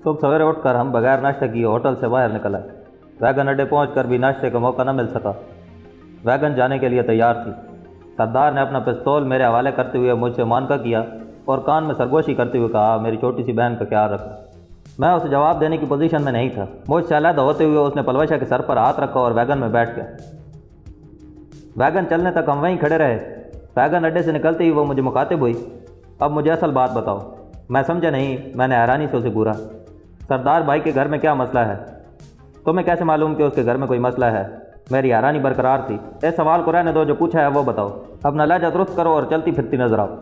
صبح سویرے اٹھ کر ہم بغیر ناشتے کیے ہوٹل سے باہر نکل آئے۔ ویگن اڈے پہنچ کر بھی ناشتے کا موقع نہ مل سکا۔ ویگن جانے کے لیے تیار تھی۔ سردار نے اپنا پستول میرے حوالے کرتے ہوئے مجھ سے مانکا کیا اور کان میں سرگوشی کرتے ہوئے کہا، میری چھوٹی سی بہن کا خیال رکھنا۔ میں اسے جواب دینے کی پوزیشن میں نہیں تھا۔ مجھ سے علیحدہ ہوتے ہوئے اس نے پلوشا کے سر پر ہاتھ رکھا اور ویگن میں بیٹھ گیا۔ ویگن چلنے تک ہم وہیں کھڑے رہے۔ ویگن اڈے سے نکلتے ہی وہ مجھے مخاطب ہوئی، اب مجھے اصل بات بتاؤ۔ میں سمجھا نہیں۔ میں نے حیرانی سے اسے گھورا۔ سردار بھائی کے گھر میں کیا مسئلہ ہے؟ تمہیں کیسے معلوم کہ اس کے گھر میں کوئی مسئلہ ہے؟ میری حیرانی برقرار تھی۔ اس سوال کو رہنے دو، جو پوچھا ہے وہ بتاؤ۔ اپنا لہجہ درست کرو اور چلتی پھرتی نظر آؤ۔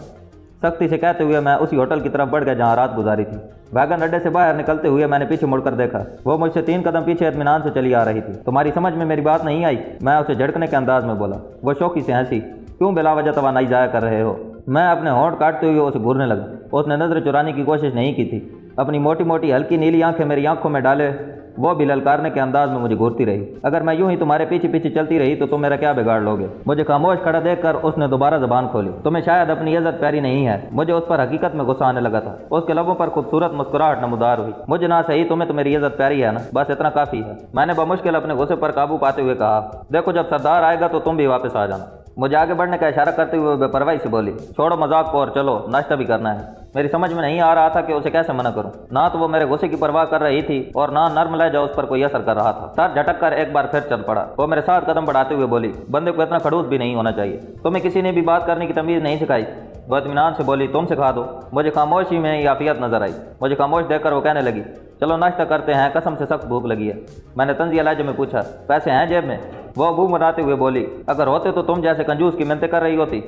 سختی سے کہتے ہوئے میں اسی ہوٹل کی طرف بڑھ گیا جہاں رات گزاری تھی۔ ویگن اڈے سے باہر نکلتے ہوئے میں نے پیچھے مڑ کر دیکھا۔ وہ مجھ سے 3 قدم پیچھے اطمینان سے چلی آ رہی تھی۔ تمہاری سمجھ میں میری بات نہیں آئی؟ میں اسے جھڑکنے کے انداز میں بولا۔ وہ شوقی سے ہنسی۔ کیوں بلا وجہ توانائی ضائع کر رہے ہو؟ میں اپنے ہونٹ کاٹتے ہوئے اسے گھورنے لگا۔ اس نے نظر چرانے کی کوشش نہیں کی تھی۔ اپنی موٹی موٹی ہلکی نیلی آنکھیں میری آنکھوں میں ڈالے وہ بھی للکارنے کے انداز میں مجھے گھورتی رہی۔ اگر میں یوں ہی تمہارے پیچھے پیچھے چلتی رہی تو تم میرا کیا بگاڑ لوگے؟ مجھے خاموش کھڑا دیکھ کر اس نے دوبارہ زبان کھولی۔ تمہیں شاید اپنی عزت پیاری نہیں ہے۔ مجھے اس پر حقیقت میں غصہ آنے لگا تھا۔ اس کے لبوں پر خوبصورت مسکراہٹ نمودار ہوئی۔ مجھے نہ صحیح، تمہیں تو میری عزت پیاری ہے نا، بس اتنا کافی ہے۔ میں نے بمشکل اپنے غصے پر قابو پاتے ہوئے کہا، دیکھو جب سردار آئے گا تو تم بھی واپس آ جانا۔ مجھے آگے بڑھنے کا اشارہ کرتے ہوئے بے پرواہی سے بولی، چھوڑو مذاق کو اور چلو، ناشتہ بھی کرنا ہے۔ میری سمجھ میں نہیں آ رہا تھا کہ اسے کیسے منع کروں۔ نہ تو وہ میرے غصے کی پرواہ کر رہی تھی اور نہ نرم لہجہ اس پر کوئی اثر کر رہا تھا۔ سر جھٹک کر ایک بار پھر چل پڑا۔ وہ میرے ساتھ قدم بڑھاتے ہوئے بولی، بندے کو اتنا کھڑوس بھی نہیں ہونا چاہیے۔ تمہیں کسی نے بھی بات کرنے کی تمیز نہیں سکھائی؟ وہ اطمینان سے بولی، تم سکھا دو۔ مجھے خاموشی میں ہی عافیت نظر آئی۔ مجھے خاموش دیکھ کر وہ کہنے لگی، چلو ناشتہ کرتے ہیں، قسم سے سخت بھوک لگی ہے۔ میں نے طنزیہ لہجے میں پوچھا، پیسے ہیں جیب میں؟ وہ منہ مناتے ہوئے بولی، اگر ہوتے تو تم جیسے کنجوس کی منتیں کر رہی ہوتی۔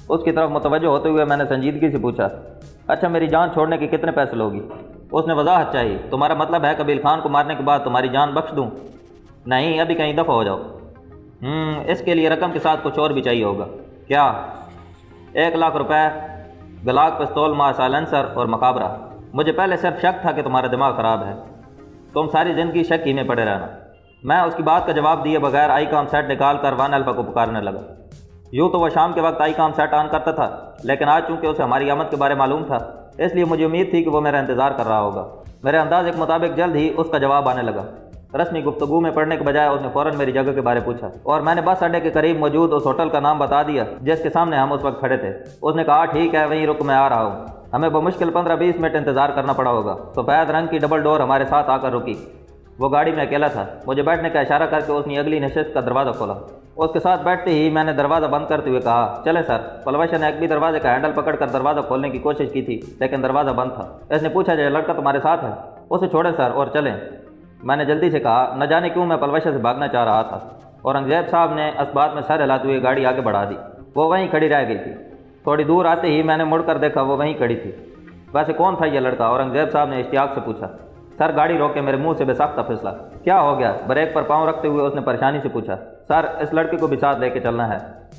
اس کی طرف متوجہ ہوتے ہوئے میں نے سنجیدگی سے پوچھا، اچھا میری جان چھوڑنے کے کتنے پیسے لوگی؟ اس نے وضاحت چاہی، تمہارا مطلب ہے قبیل خان کو مارنے کے بعد تمہاری جان بخش دوں؟ نہیں، ابھی کہیں دفع ہو جاؤ۔ اس کے لیے رقم کے ساتھ کچھ اور بھی چاہیے ہوگا۔ کیا؟ 1,00,000 روپے، گلاک پستول مع سائلنسر اور مقابرہ۔ مجھے پہلے صرف شک تھا کہ تمہارا دماغ خراب ہے، تم ساری زندگی شک ہی میں پڑے رہنا۔ میں اس کی بات کا جواب دیے بغیر آئی کام سیٹ نکال کر 1 الفا کو پکارنے لگا۔ یوں تو وہ شام کے وقت آئی کام سیٹ آن کرتا تھا، لیکن آج چونکہ اسے ہماری آمد کے بارے معلوم تھا، اس لیے مجھے امید تھی کہ وہ میرا انتظار کر رہا ہوگا۔ میرے انداز کے مطابق جلد ہی اس کا جواب آنے لگا۔ رسمی گفتگو میں پڑھنے کے بجائے اس نے فوراً میری جگہ کے بارے پوچھا اور میں نے بس اڈے کے قریب موجود اس ہوٹل کا نام بتا دیا جس کے سامنے ہم اس وقت کھڑے تھے۔ اس نے کہا، ٹھیک ہے، وہیں رک، میں آ رہا ہوں۔ ہمیں بمشکل 15-20 منٹ انتظار کرنا پڑا ہوگا۔ سفید رنگ کی ڈبل ڈور ہمارے ساتھ آ کر رکی۔ وہ گاڑی میں اکیلا تھا۔ مجھے بیٹھنے کا اشارہ کر کے اس نے اگلی نشست کا دروازہ کھولا۔ اس کے ساتھ بیٹھتے ہی میں نے دروازہ بند کرتے ہوئے کہا، چلے سر۔ پلوشا نے ایک بھی دروازے کا ہینڈل پکڑ کر دروازہ کھولنے کی کوشش کی تھی، لیکن دروازہ بند تھا۔ اس نے پوچھا، یہ لڑکا تمہارے ساتھ ہے؟ اسے چھوڑیں سر اور چلیں۔ میں نے جلدی سے کہا، نہ جانے کیوں میں پلوشا سے بھاگنا چاہ رہا تھا۔ اورنگزیب صاحب نے اس بات میں سر ہلاتے ہوئے گاڑی آگے بڑھا دی۔ وہ وہیں کھڑی رہ گئی تھی۔ تھوڑی دور آتے ہی میں نے مڑ کر دیکھا، وہ وہیں کھڑی تھی۔ ویسے کون تھا یہ لڑکا؟ اورنگزیب صاحب نے اشتیاق سے پوچھا۔ سر گاڑی روک کے میرے منہ سے بے ساختہ پھسلا۔ کیا ہو گیا؟ بریک پر پاؤں رکھتے ہوئے اس نے پریشانی سے پوچھا۔ سر اس لڑکے کو بھی ساتھ لے کے چلنا ہے،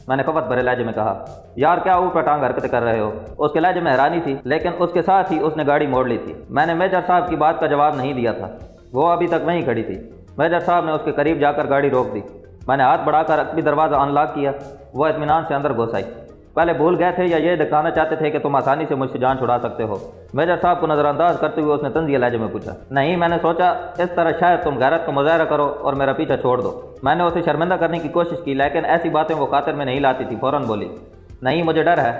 میں نے خفت بھرے لہجے میں کہا۔ یار کیا اوپر ٹانگ حرکتیں کر رہے ہو؟ اس کے لہجے میں حیرانی تھی، لیکن اس کے ساتھ ہی اس نے گاڑی موڑ لی تھی۔ میں نے میجر صاحب کی بات کا جواب نہیں دیا تھا، وہ ابھی تک وہیں کھڑی تھی۔ میجر صاحب نے اس کے قریب جا کر گاڑی روک دی۔ میں نے ہاتھ بڑھا کر اپنی دروازہ ان لاک کیا۔ وہ اطمینان سے اندر گھس آئی۔ پہلے بھول گئے تھے یا یہ دکھانا چاہتے تھے کہ تم آسانی سے مجھ سے جان چھڑا سکتے ہو؟ میجر صاحب کو نظر انداز کرتے ہوئے اس نے طنزیہ لہجے میں پوچھا۔ نہیں، میں نے سوچا اس طرح شاید تم غیرت کا مظاہرہ کرو اور میرا پیچھا چھوڑ دو۔ میں نے اسے شرمندہ کرنے کی کوشش کی، لیکن ایسی باتیں وہ خاطر میں نہیں لاتی تھی۔ فوراً بولی، نہیں مجھے ڈر ہے،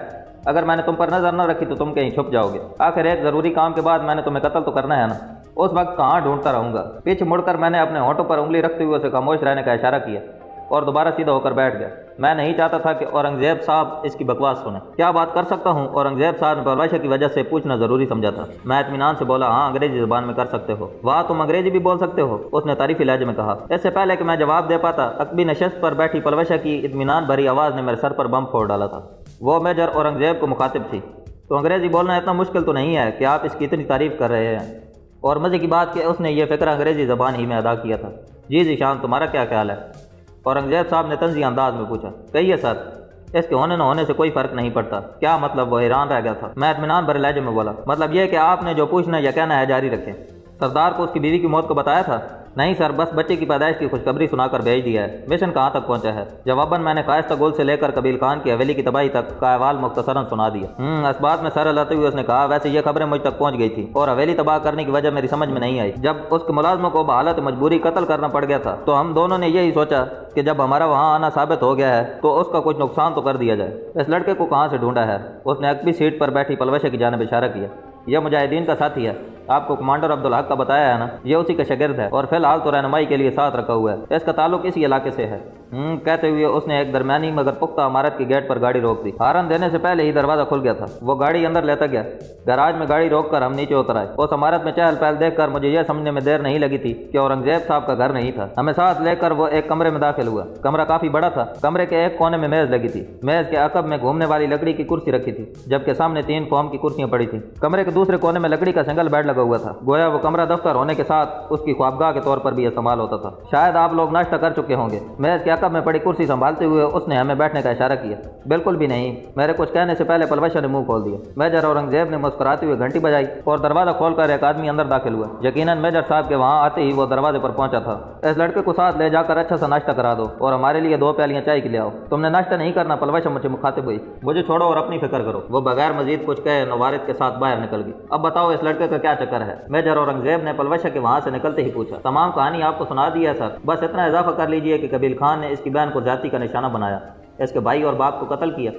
اگر میں نے تم پر نظر نہ رکھی تو تم کہیں چھپ جاؤ گے۔ آخر ایک ضروری کام کے بعد میں نے تمہیں قتل تو کرنا ہے نا، اس وقت کہاں ڈھونڈتا رہوں گا؟ پیچھے مڑ کر میں نے اپنے ہونٹوں پر انگلی رکھتے ہوئے اسے خاموش رہنے کا اشارہ کیا اور دوبارہ سیدھا ہو کر بیٹھ گیا۔ میں نہیں چاہتا تھا کہ اورنگزیب صاحب اس کی بکواس سنیں۔ کیا بات کر سکتا ہوں؟ اورنگزیب صاحب نے پلوشا کی وجہ سے پوچھنا ضروری سمجھا تھا۔ میں اطمینان سے بولا، ہاں انگریزی زبان میں کر سکتے ہو۔ واہ، تم انگریزی بھی بول سکتے ہو؟ اس نے تعریفی لہجے میں کہا۔ اس سے پہلے کہ میں جواب دے پاتا، عقبی نشست پر بیٹھی پلوشا کی اطمینان بھری آواز نے میرے سر پر بم پھوڑ ڈالا تھا۔ وہ میجر اورنگزیب کو مخاطب تھی۔ تو انگریزی بولنا اتنا مشکل تو نہیں ہے کہ آپ اس کی اتنی تعریف کر رہے ہیں؟ اور مزے کی بات کہ اس نے یہ فکر انگریزی زبان ہی میں ادا کیا تھا۔ جی ذیشان، تمہارا کیا خیال ہے؟ اورنگزیب صاحب نے طنزی انداز میں پوچھا۔ کہیے سر، اس کے ہونے نہ ہونے سے کوئی فرق نہیں پڑتا۔ کیا مطلب؟ وہ حیران رہ گیا تھا۔ میں اطمینان بھرے لہجے میں بولا، مطلب یہ کہ آپ نے جو پوچھنا یا کہنا ہے جاری رکھیں۔ سردار کو اس کی بیوی کی موت کو بتایا تھا؟ नहीं सर, बस बच्चे की पैदाइश की खुशखबरी सुनाकर भेज दिया है। मिशन कहाँ तक पहुंचा है? जवाबन मैंने कायस्ता गोल से लेकर कबील खान की हवेली की तबाही तक का अहवाल मुख्तसरन सुना दिया। इस बात में सर हिलाते हुए उसने कहा, वैसे ये खबरें मुझ तक पहुंच गई थी और हवेली तबाह करने की वजह मेरी समझ में नहीं आई। जब उसके मुलाजमों को बहालत मजबूरी कत्ल करना पड़ गया था तो हम दोनों ने यही सोचा कि जब हमारा वहाँ आना साबित हो गया है तो उसका कुछ नुकसान तो कर दिया जाए। इस लड़के को कहाँ से ढूंढा है? उसने अकबी सीट पर बैठी पलवशा की जानिब इशारा किया। यह मुजाहिदीन का साथी है, आपको कमांडर अब्दुल हक का बताया है ना, ये उसी का शागिर्द है और फिलहाल तो रहनुमाई के लिए साथ रखा हुआ है। इसका ताल्लुक इसी इलाके से है। कहते हुए उसने एक दरमियानी मगर पुख्ता इमारत के गेट पर गाड़ी रोक दी। हारन देने से पहले ही दरवाजा खुल गया था। वो गाड़ी अंदर लेता गया। गैराज में गाड़ी रोककर हम नीचे उतर आए। उस इमारत में चहल पहल देखकर मुझे यह समझने में देर नहीं लगी थी कि औरंगजेब साहब का घर नहीं था। हमें साथ लेकर वो एक कमरे में दाखिल हुआ। कमरा काफी बड़ा था। कमरे के एक कोने में मेज लगी थी। मेज के अकब में घूमने वाली लकड़ी की कुर्सी रखी थी, जबकि सामने 3 फोम की कुर्सियां पड़ी थी। कमरे के दूसरे कोने में लकड़ी का सिंगल बेड लगा हुआ था। गोया वो कमरा दफ्तर होने के साथ उसकी ख्वाबगाह के तौर पर भी इस्तेमाल होता था। शायद आप लोग नाश्ता कर चुके होंगे। मेज के अकब में पड़ी कुर्सी संभालते हुए उसने हमें बैठने का इशारा किया। बिल्कुल भी नहीं, मेरे कुछ कहने से पहले पलवशा ने मुंह खोल दिया। मेजर औरंगजेब ने मुस्कुराते हुए घंटी बजाई और दरवाजा खोलकर एक आदमी अंदर दाखिल हुआ। यकीनन मेजर साहब के वहां आते ही वो दरवाजे पर पहुंचा था। इस लड़के को साथ ले जाकर अच्छा सा नाश्ता करा दो और हमारे लिए 2 प्यालियां चाय की ले आओ। तुमने नाश्ता नहीं करना? पलवशा मुझे मुखातिब हुई। मुझे छोड़ो और अपनी फिक्र करो। वो बगैर मजीद कुछ कहे नवारिद के साथ बाहर निकल गई। अब बताओ इस लड़के का क्या चक्कर है? मेजर औरंगजेब ने पलवशा के वहां से निकलते ही पूछा। तमाम कहानी आपको सुना दी है सर, बस इतना इजाफा कर लीजिए कि कबील खान ने इसकी बहन को जाति का निशाना बनाया, इसके भाई और बाप को कत्ल किया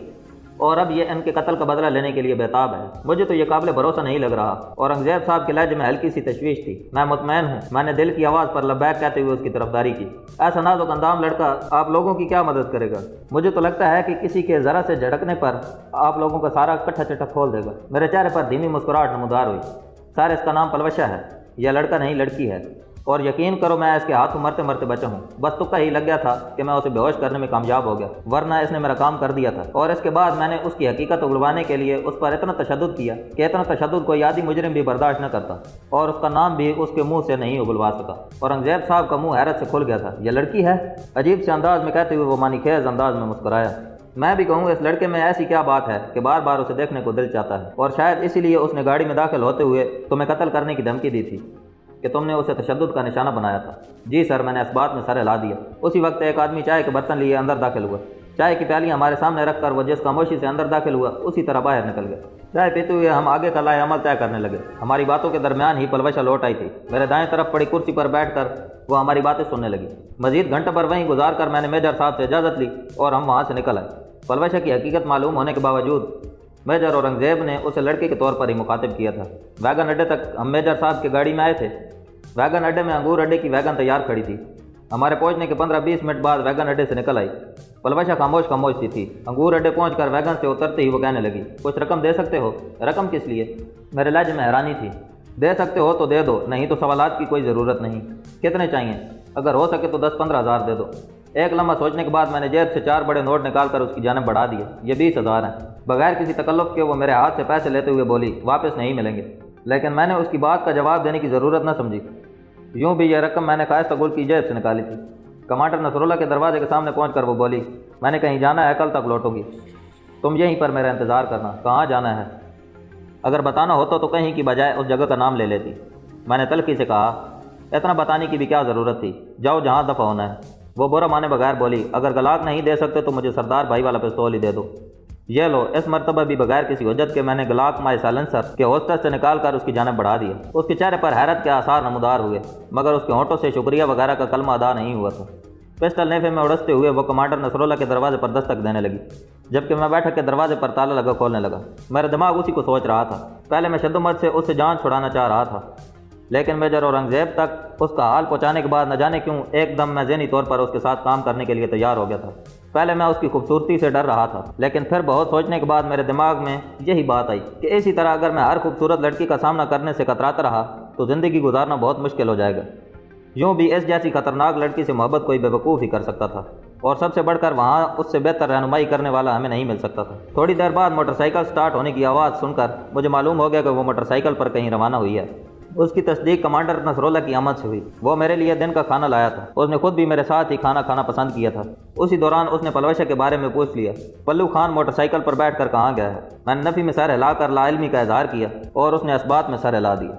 और अब ये इनके कत्ल का बदला लेने के लिए बेताब है। मुझे तो ये काबिल भरोसा नहीं लग रहा। औरंगजेब साहब के लहजे में हल्की सी तशवीश थी। मैं मुतमैन हूँ, मैंने दिल की आवाज़ पर लब्बैक कहते हुए उसकी तरफदारी की। ऐसा नाजुक अंदाम लड़का आप लोगों की क्या मदद करेगा? मुझे तो लगता है कि किसी के ज़रा से झड़कने पर आप लोगों का सारा कट्ठा चिट्ठा खोल देगा। मेरे चेहरे पर धीमी मुस्कुराहट नमूदार हुई। सर, इसका नाम पलवशा है, यह लड़का नहीं लड़की है और यकीन करो मैं इसके हाथों मरते मरते बचा हूँ। बस तुक्का ही लग गया था कि मैं उसे बेहोश करने में कामयाब हो गया, वरना इसने मेरा काम कर दिया था। और इसके बाद मैंने उसकी हकीकत उगलवाने के लिए उस पर इतना तशद्दुद किया कि इतना तशद्दुद कोई आदि मुजरिम भी बर्दाश्त न करता और उसका नाम भी उसके मुंह से नहीं उगलवा सका। औरंगजेब साहब का मुंह हैरत से खुल गया था। यह लड़की है? अजीब से अंदाज में कहते हुए वो मानीखेज अंदाज में मुस्कुराया। मैं भी कहूँ इस लड़के में ऐसी क्या बात है कि बार बार उसे देखने को दिल चाहता है और शायद इसीलिए उसने गाड़ी में दाखिल होते हुए तुम्हें कत्ल करने की धमकी दी थी कि तुमने उसे तशद्दुद का निशाना बनाया था। जी सर, मैंने इस बात में सर हिला दिया। उसी वक्त एक आदमी चाय के बर्तन लिए अंदर दाखिल हुआ। चाय की प्याली हमारे सामने रखकर वो जिस खामोशी से अंदर दाखिल हुआ उसी तरह बाहर निकल गया। चाय पीते हुए हम आगे का लाए अमल तय करने लगे। हमारी बातों के दरमियान ही पलवशा लौट आई थी। मेरे दाएं तरफ पड़ी कुर्सी पर बैठकर वो हमारी बातें सुनने लगी। मजीद घंटे पर वहीं गुजार कर मैंने मेजर साहब से इजाज़त ली और हम वहाँ से निकल आए। पलवशा की हकीकत मालूम होने के बावजूद मेजर औरंगजेब ने उसे लड़के के तौर पर ही मुखातिब किया था। वैगन अड्डे तक हम मेजर साहब की गाड़ी में आए थे। वैगन अड्डे में अंगूर अड्डे की वैगन तैयार खड़ी थी। हमारे पहुंचने के 15-20 मिनट बाद वैगन अड्डे से निकल आई। पलवशा खामोश खामोश सी थी। अंगूर अड्डे पहुंचकर वैगन से उतरते ही वो कहने लगी, कुछ रकम दे सकते हो? रकम किस लिए? मेरे लहजे में हैरानी थी। दे सकते हो तो दे दो, नहीं तो सवालात की कोई ज़रूरत नहीं। कितने चाहिए? अगर हो सके तो 10-15 हज़ार दे दो। एक लम्हा सोचने के बाद मैंने जेब से 4 बड़े नोट निकालकर उसकी जानिब बढ़ा दिए। ये 20,000 हैं। बगैर किसी तकल्लुफ़ के वो मेरे हाथ से पैसे लेते हुए बोली, वापस नहीं मिलेंगे। लेकिन मैंने उसकी बात का जवाब देने की ज़रूरत न समझी। यूँ भी यह रकम मैंने कायस्ता गुल की जेब से निकाली थी। कमांडर नसरुल्लाह के दरवाजे के सामने पहुंचकर वो बोली, मैंने कहीं जाना है, कल तक लौटूंगी। तुम यहीं पर मेरा इंतज़ार करना। कहाँ जाना है? अगर बताना होता तो कहीं की बजाय उस जगह का नाम ले लेती। मैंने तलखी से कहा, इतना बताने की भी क्या ज़रूरत थी, जाओ जहाँ दफ़ा होना है। वो बुरा माने बगैर बोली, अगर गलाक नहीं दे सकते तो मुझे सरदार भाई वाला पिस्तौल ही दे दो। ये लो। इस मरतबा भी बगैर किसी वजह के मैंने गलाक माय साइलेंसर के होस्टर से निकाल कर उसकी जानिब बढ़ा दिया। उसके चेहरे पर हैरत के आसार नमूदार हुए, मगर उसके होंठों से शुक्रिया वगैरह का कलमा अदा नहीं हुआ था। पिस्टल नेफे में उड़सते हुए वो कमांडर नसरुल्लाह के दरवाजे पर दस्तक देने लगी, जबकि मैं बैठक के दरवाजे पर ताला लगा खोलने लगा। मेरा दिमाग उसी को सोच रहा था। पहले मैं शद्दुमत से उससे जान छुड़ाना चाह रहा था, लेकिन मेजर औरंगजेब तक उसका हाल पहुँचाने के बाद न जाने क्यों एकदम मैं ज़हनी तौर पर उसके साथ काम करने के लिए तैयार हो गया था। पहले मैं उसकी खूबसूरती से डर रहा था, लेकिन फिर बहुत सोचने के बाद मेरे दिमाग में यही बात आई कि इसी तरह अगर मैं हर खूबसूरत लड़की का सामना करने से कतराता रहा तो ज़िंदगी गुजारना बहुत मुश्किल हो जाएगा। यूँ भी इस जैसी खतरनाक लड़की से मोहब्बत कोई बेवकूफ़ ही कर सकता था, और सबसे बढ़कर वहाँ उससे बेहतर रहनुमाई करने वाला हमें नहीं मिल सकता था। थोड़ी देर बाद मोटरसाइकिल स्टार्ट होने की आवाज़ सुनकर मुझे मालूम हो गया कि वो मोटरसाइकिल पर कहीं रवाना हुई है। उसकी तस्दीक कमांडर नसरुल्लाह की आमद से हुई। वो मेरे लिए दिन का खाना लाया था। उसने खुद भी मेरे साथ ही खाना खाना पसंद किया था। उसी दौरान उसने पलवशा के बारे में पूछ लिया। पल्लू खान मोटरसाइकिल पर बैठकर कहाँ गया है? मैंने नफ़ी में सर हिलाकर लाइल्मी का इजहार किया और उसने इस बात में सर हिला दिया।